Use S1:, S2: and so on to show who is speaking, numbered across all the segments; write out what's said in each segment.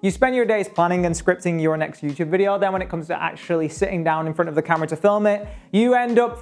S1: You spend your days planning and scripting your next YouTube video, then when it comes to actually sitting down in front of the camera to film it, you end up...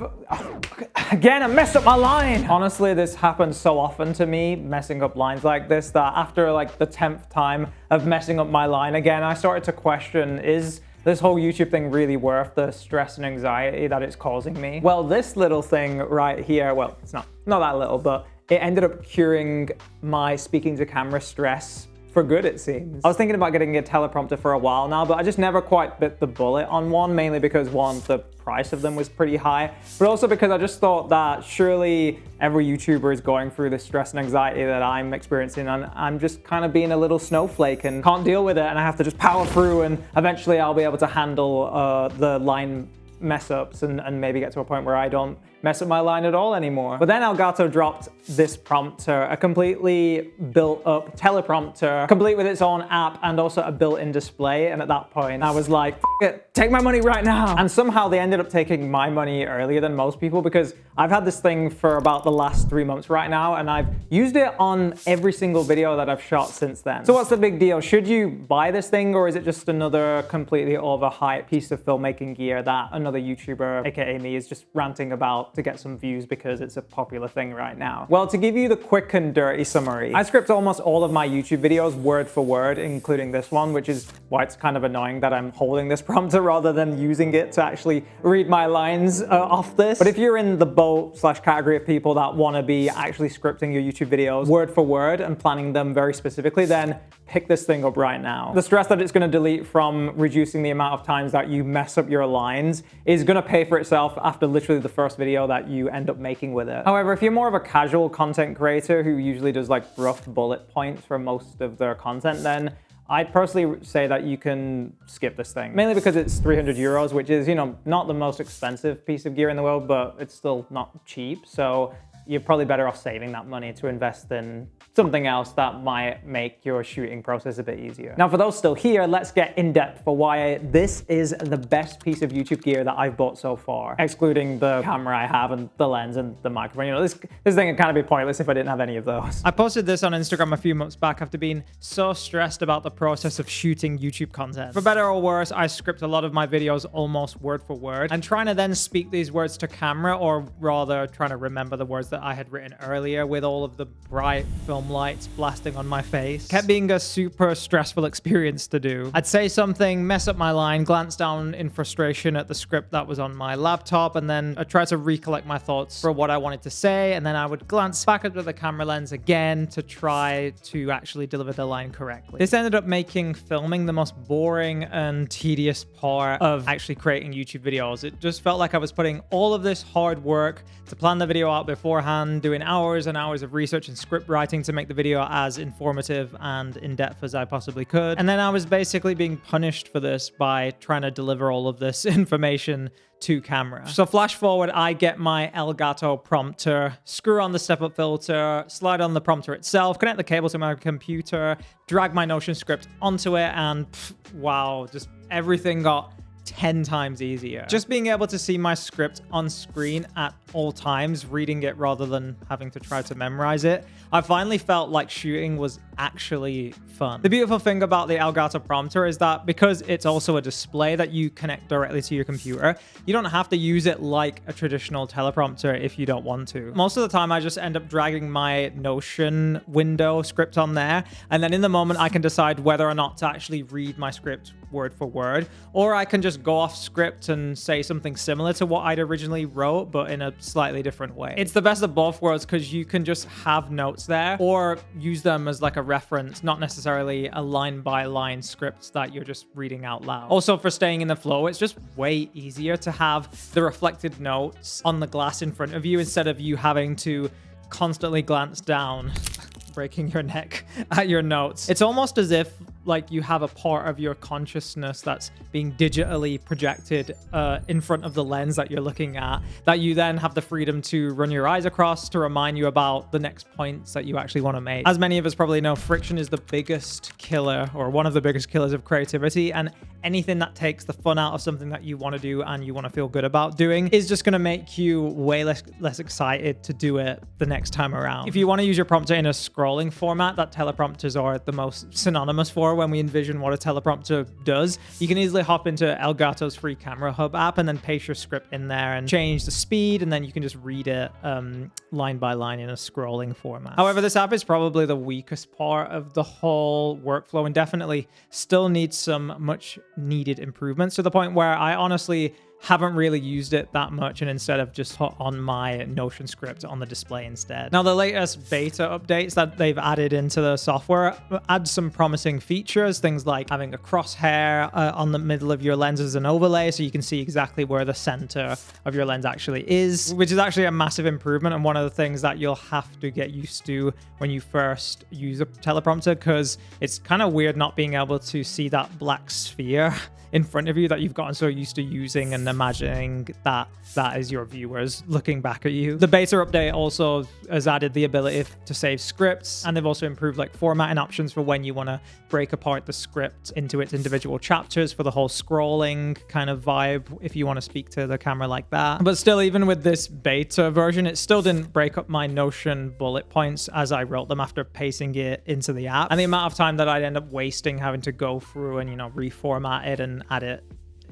S1: Again, I messed up my line! Honestly, this happens so often to me, messing up lines like this, that after like the 10th time of messing up my line again, I started to question, is this whole YouTube thing really worth the stress and anxiety that it's causing me? Well, this little thing right here, well, it's not that little, but it ended up curing my speaking to camera stress for good, it seems. I was thinking about getting a teleprompter for a while now, but I just never quite bit the bullet on one, mainly because one, the price of them was pretty high, but also because I just thought that surely every YouTuber is going through the stress and anxiety that I'm experiencing, and I'm just kind of being a little snowflake and can't deal with it, and I have to just power through, and eventually I'll be able to handle the line mess ups and maybe get to a point where I don't mess up my line at all anymore. But then Elgato dropped this prompter, a completely built up teleprompter, complete with its own app and also a built-in display. And at that point, I was like, F it, take my money right now. And somehow they ended up taking my money earlier than most people, because I've had this thing for about the last 3 months right now, and I've used it on every single video that I've shot since then. So what's the big deal? Should you buy this thing, or is it just another completely overhyped piece of filmmaking gear that another YouTuber, aka me, is just ranting about to get some views because it's a popular thing right now? Well, to give you the quick and dirty summary, I script almost all of my YouTube videos word for word, including this one, which is why it's kind of annoying that I'm holding this prompter rather than using it to actually read my lines off this. But if you're in the boat/category of people that want to be actually scripting your YouTube videos word for word and planning them very specifically, then pick this thing up right now. The stress that it's going to delete from reducing the amount of times that you mess up your lines is going to pay for itself after literally the first video that you end up making with it. However, if you're more of a casual content creator who usually does like rough bullet points for most of their content, then I'd personally say that you can skip this thing. Mainly because it's 300 euros, which is, you know, not the most expensive piece of gear in the world, but it's still not cheap. So you're probably better off saving that money to invest in something else that might make your shooting process a bit easier. Now, for those still here, let's get in depth for why this is the best piece of YouTube gear that I've bought so far, excluding the camera I have and the lens and the microphone. You know, this thing would kind of be pointless if I didn't have any of those. I posted this on Instagram a few months back after being so stressed about the process of shooting YouTube content. For better or worse, I script a lot of my videos almost word for word, and trying to then speak these words to camera, or rather trying to remember the words that I had written earlier with all of the bright film lights blasting on my face, kept being a super stressful experience to do. I'd say something, mess up my line, glance down in frustration at the script that was on my laptop, and then I'd try to recollect my thoughts for what I wanted to say, and then I would glance back at the camera lens again to try to actually deliver the line correctly. This ended up making filming the most boring and tedious part of actually creating YouTube videos. It just felt like I was putting all of this hard work to plan the video out beforehand, doing hours and hours of research and script writing to make the video as informative and in-depth as I possibly could. And then I was basically being punished for this by trying to deliver all of this information to camera. So flash forward, I get my Elgato prompter, screw on the step-up filter, slide on the prompter itself, connect the cable to my computer, drag my Notion script onto it, and wow, just everything got 10 times easier. Just being able to see my script on screen at all times, reading it rather than having to try to memorize it, I finally felt like shooting was actually fun. The beautiful thing about the Elgato prompter is that because it's also a display that you connect directly to your computer, you don't have to use it like a traditional teleprompter if you don't want to. Most of the time, I just end up dragging my Notion window script on there, and then in the moment, I can decide whether or not to actually read my script word for word, or I can just go off script and say something similar to what I'd originally wrote, but in a slightly different way. It's the best of both worlds because you can just have notes there or use them as like a reference, not necessarily a line-by-line script that you're just reading out loud. Also, for staying in the flow, it's just way easier to have the reflected notes on the glass in front of you instead of you having to constantly glance down, breaking your neck at your notes. It's almost as if like you have a part of your consciousness that's being digitally projected in front of the lens that you're looking at, that you then have the freedom to run your eyes across to remind you about the next points that you actually want to make. As many of us probably know, friction is the biggest killer, or one of the biggest killers of creativity, and anything that takes the fun out of something that you want to do and you want to feel good about doing is just going to make you way less excited to do it the next time around. If you want to use your prompter in a scrolling format that teleprompters are the most synonymous for when we envision what a teleprompter does, you can easily hop into Elgato's free camera hub app and then paste your script in there and change the speed, and then you can just read it line by line in a scrolling format. However, this app is probably the weakest part of the whole workflow and definitely still needs some much needed improvements, to the point where I honestly haven't really used it that much, and instead of just put on my Notion script on the display instead. Now, the latest beta updates that they've added into the software add some promising features, things like having a crosshair on the middle of your lens as an overlay, so you can see exactly where the center of your lens actually is, which is actually a massive improvement, and one of the things that you'll have to get used to when you first use a teleprompter, because it's kind of weird not being able to see that black sphere in front of you that you've gotten so used to using and imagining that that is your viewers looking back at you. The beta update also has added the ability to save scripts, and they've also improved like formatting options for when you want to break apart the script into its individual chapters for the whole scrolling kind of vibe if you want to speak to the camera like that. But still, even with this beta version, it still didn't break up my Notion bullet points as I wrote them after pasting it into the app, and the amount of time that I'd end up wasting having to go through and, you know, reformat it and add it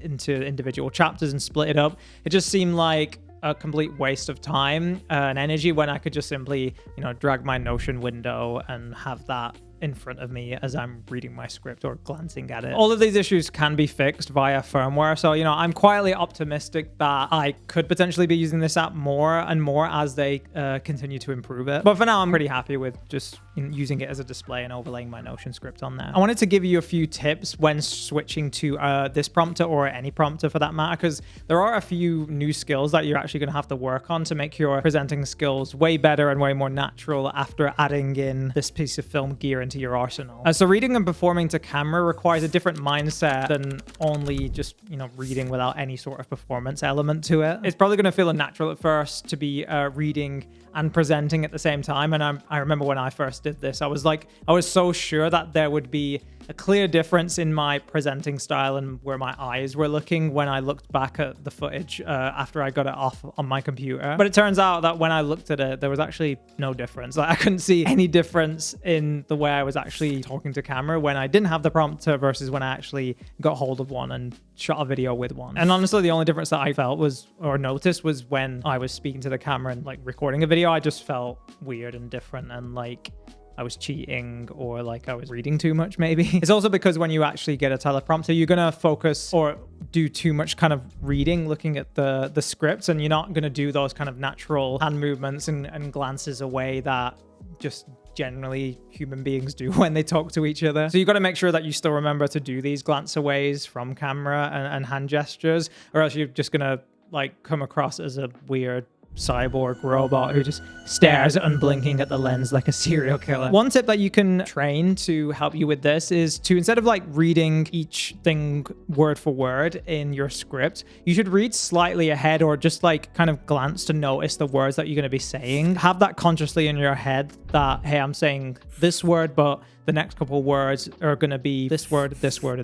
S1: into individual chapters and split it up, it just seemed like a complete waste of time and energy when I could just simply, you know, drag my Notion window and have that in front of me as I'm reading my script or glancing at it. All of these issues can be fixed via firmware, so, you know, I'm quietly optimistic that I could potentially be using this app more and more as they continue to improve it. But for now, I'm pretty happy with just using it as a display and overlaying my Notion script on there. I wanted to give you a few tips when switching to this prompter, or any prompter for that matter, because there are a few new skills that you're actually going to have to work on to make your presenting skills way better and way more natural after adding in this piece of film gear into your arsenal. So reading and performing to camera requires a different mindset than only just, you know, reading without any sort of performance element to it. It's probably going to feel unnatural at first to be reading and presenting at the same time. And I remember when I first did this, I was so sure that there would be a clear difference in my presenting style and where my eyes were looking when I looked back at the footage after I got it off on my computer. But it turns out that when I looked at it, there was actually no difference. Like, I couldn't see any difference in the way I was actually talking to camera when I didn't have the prompter versus when I actually got hold of one and shot a video with one. And honestly, the only difference that I felt was, or noticed, was when I was speaking to the camera and like recording a video, I just felt weird and different, and like I was cheating, or like I was reading too much maybe. It's also because when you actually get a teleprompter, you're gonna focus or do too much kind of reading, looking at the scripts, and you're not gonna do those kind of natural hand movements and glances away that just generally human beings do when they talk to each other. So you got to make sure that you still remember to do these glance aways from camera and hand gestures, or else you're just gonna like come across as a weird cyborg robot who just stares unblinking at the lens like a serial killer. One tip that you can train to help you with this is to, instead of like reading each thing word for word in your script, you should read slightly ahead, or just like kind of glance to notice the words that you're going to be saying. Have that consciously in your head that, hey, I'm saying this word, but the next couple of words are going to be this word, and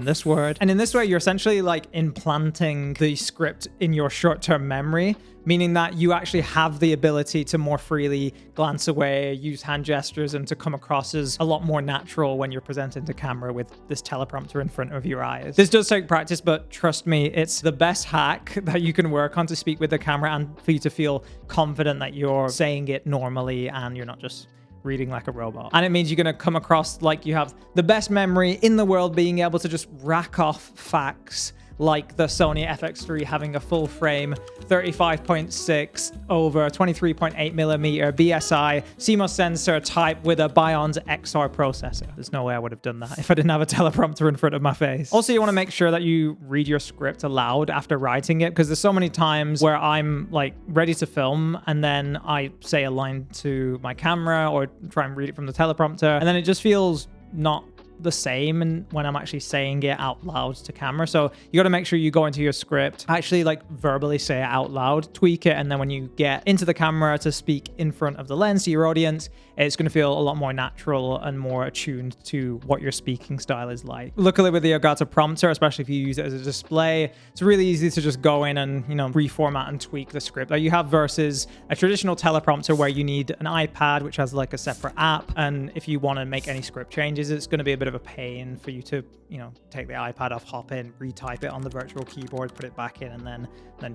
S1: this word. And in this way, you're essentially like implanting the script in your short-term memory, meaning that you actually have the ability to more freely glance away, use hand gestures, and to come across as a lot more natural when you're presenting to camera with this teleprompter in front of your eyes. This does take practice, but trust me, it's the best hack that you can work on to speak with the camera and for you to feel confident that you're saying it normally and you're not just reading like a robot. And it means you're going to come across like you have the best memory in the world, being able to just rack off facts like the Sony FX3 having a full frame 35.6 over 23.8 millimeter BSI CMOS sensor type with a Bion's XR processor. There's no way I would have done that if I didn't have a teleprompter in front of my face. Also, you want to make sure that you read your script aloud after writing it, because there's so many times where I'm like ready to film and then I say a line to my camera or try and read it from the teleprompter, and then it just feels not the same and when I'm actually saying it out loud to camera. So you got to make sure you go into your script, actually like verbally say it out loud, tweak it, and then when you get into the camera to speak in front of the lens to your audience, it's going to feel a lot more natural and more attuned to what your speaking style is like. Luckily with the Elgato prompter, especially if you use it as a display, it's really easy to just go in and, you know, reformat and tweak the script that you have versus a traditional teleprompter where you need an iPad, which has like a separate app. And if you want to make any script changes, it's going to be a bit of a pain for you to, you know, take the iPad off, hop in, retype it on the virtual keyboard, put it back in, and then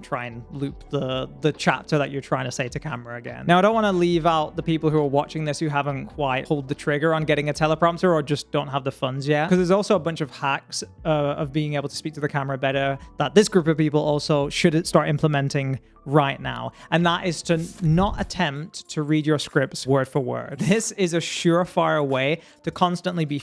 S1: try and loop the chapter that you're trying to say to camera again. Now, I don't want to leave out the people who are watching this who haven't quite pulled the trigger on getting a teleprompter or just don't have the funds yet, because there's also a bunch of hacks of being able to speak to the camera better that this group of people also should start implementing right now. And that is to not attempt to read your scripts word for word. This is a surefire way to constantly be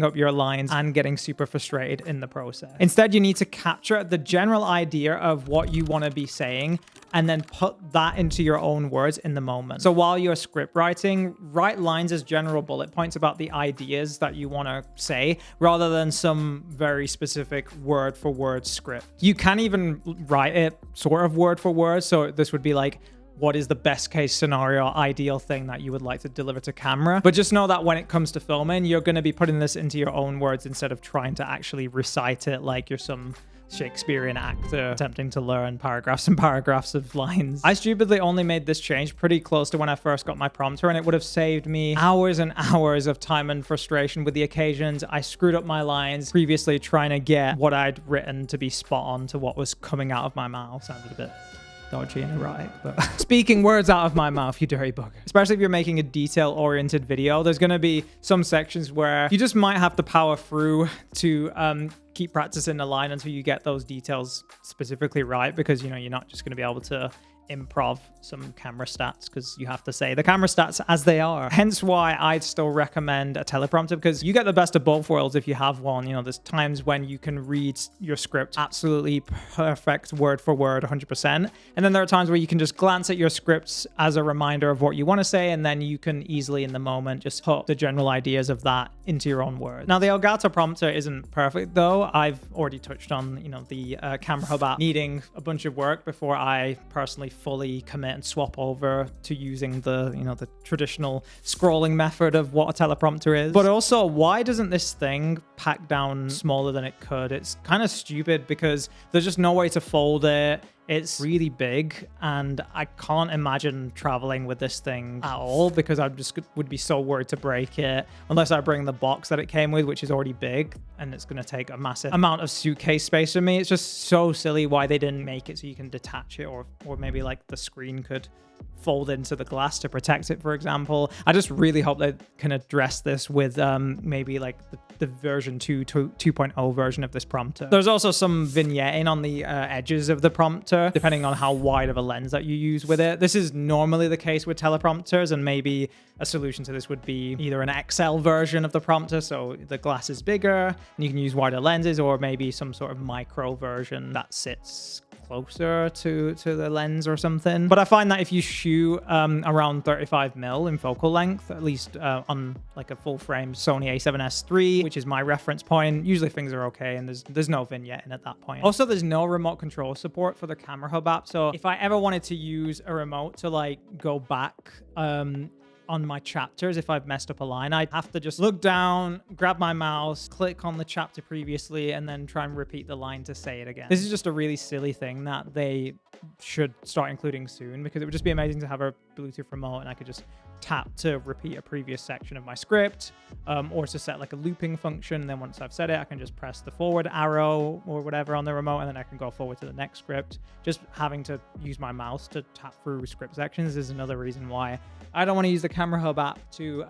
S1: up your lines and getting super frustrated in the process. Instead, you need to capture the general idea of what you want to be saying and then put that into your own words in the moment. So while you're script writing, write lines as general bullet points about the ideas that you want to say rather than some very specific word for word script. You can even write it sort of word for word. So this would be like, what is the best case scenario, ideal thing that you would like to deliver to camera? But just know that when it comes to filming, you're going to be putting this into your own words instead of trying to actually recite it like you're some Shakespearean actor attempting to learn paragraphs and paragraphs of lines. I stupidly only made this change pretty close to when I first got my prompter, and it would have saved me hours and hours of time and frustration with the occasions I screwed up my lines previously trying to get what I'd written to be spot on to what was coming out of my mouth. Sounded a bit dodgy and erotic, but speaking words out of my mouth, you dirty bugger. Especially if you're making a detail-oriented video, there's going to be some sections where you just might have to power through to keep practicing the line until you get those details specifically right, because, you know, you're not just going to be able to improv some camera stats because you have to say the camera stats as they are. Hence why I'd still recommend a teleprompter, because you get the best of both worlds if you have one. You know, there's times when you can read your script absolutely perfect word for word 100%, and then there are times where you can just glance at your scripts as a reminder of what you want to say, and then you can easily in the moment just put the general ideas of that into your own words. Now, the Elgato prompter isn't perfect though. I've already touched on, you know, the camera hub app needing a bunch of work before I personally fully commit and swap over to using the, you know, the traditional scrolling method of what a teleprompter is. But also, why doesn't this thing pack down smaller than it could? It's kind of stupid because there's just no way to fold it. It's really big, and I can't imagine traveling with this thing at all because I just would be so worried to break it unless I bring the box that it came with, which is already big, and it's going to take a massive amount of suitcase space for me. It's just so silly why they didn't make it so you can detach it, or maybe like the screen could fold into the glass to protect it, for example. I just really hope they can address this with maybe like the version 2.0 version of this prompter. There's also some vignetting on the edges of the prompter, depending on how wide of a lens that you use with it. This is normally the case with teleprompters, and maybe a solution to this would be either an XL version of the prompter, so the glass is bigger and you can use wider lenses, or maybe some sort of micro version that sits closer to the lens or something. But I find that if you shoot around 35mm in focal length, at least on like a full frame Sony a7S III, which is my reference point, usually things are okay, and there's no vignette in at that point. Also, there's no remote control support for the camera hub app, so if I ever wanted to use a remote to like go back on my chapters, if I've messed up a line, I'd have to just look down, grab my mouse, click on the chapter previously, and then try and repeat the line to say it again. This is just a really silly thing that they should start including soon, because it would just be amazing to have a Bluetooth remote and I could just tap to repeat a previous section of my script, or to set like a looping function. And then once I've said it, I can just press the forward arrow or whatever on the remote, and then I can go forward to the next script. Just having to use my mouse to tap through script sections is another reason why I don't want to use the camera hub app to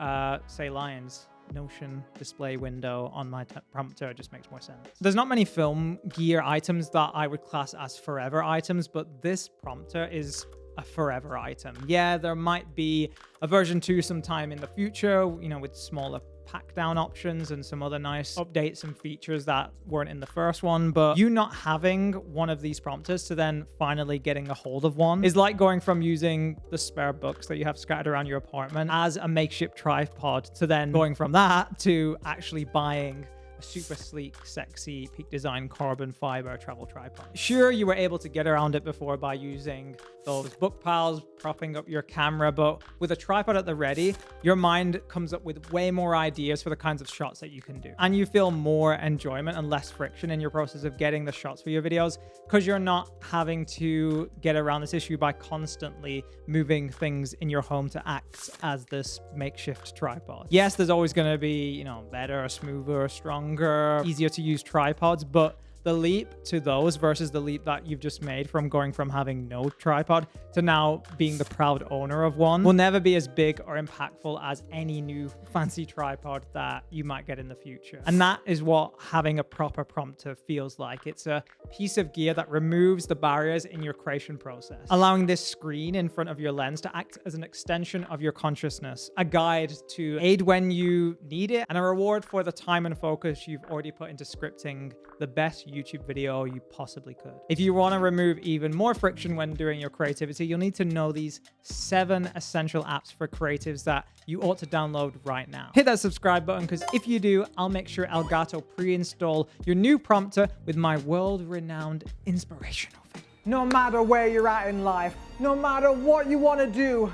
S1: say lines. Notion display window on my prompter just makes more sense. There's not many film gear items that I would class as forever items, but this prompter is a forever item. Yeah, there might be a version 2 sometime in the future, you know, with smaller pack down options and some other nice updates and features that weren't in the first one, but you not having one of these prompters to then finally getting a hold of one is like going from using the spare books that you have scattered around your apartment as a makeshift tripod to then going from that to actually buying a super sleek, sexy, peak design carbon fiber travel tripod. Sure, you were able to get around it before by using those book piles, propping up your camera, but with a tripod at the ready, your mind comes up with way more ideas for the kinds of shots that you can do. And you feel more enjoyment and less friction in your process of getting the shots for your videos because you're not having to get around this issue by constantly moving things in your home to act as this makeshift tripod. Yes, there's always going to be, you know, better, smoother, stronger, easier to use tripods, but the leap to those versus the leap that you've just made from going from having no tripod to now being the proud owner of one will never be as big or impactful as any new fancy tripod that you might get in the future. And that is what having a proper prompter feels like. It's a piece of gear that removes the barriers in your creation process, allowing this screen in front of your lens to act as an extension of your consciousness, a guide to aid when you need it, and a reward for the time and focus you've already put into scripting the best YouTube video you possibly could. If you want to remove even more friction when doing your creativity, you'll need to know these 7 essential apps for creatives that you ought to download right now. Hit that subscribe button because if you do, I'll make sure Elgato pre-install your new prompter with my world-renowned inspirational video. No matter where you're at in life, no matter what you want to do,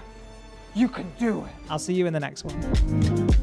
S1: you can do it. I'll see you in the next one.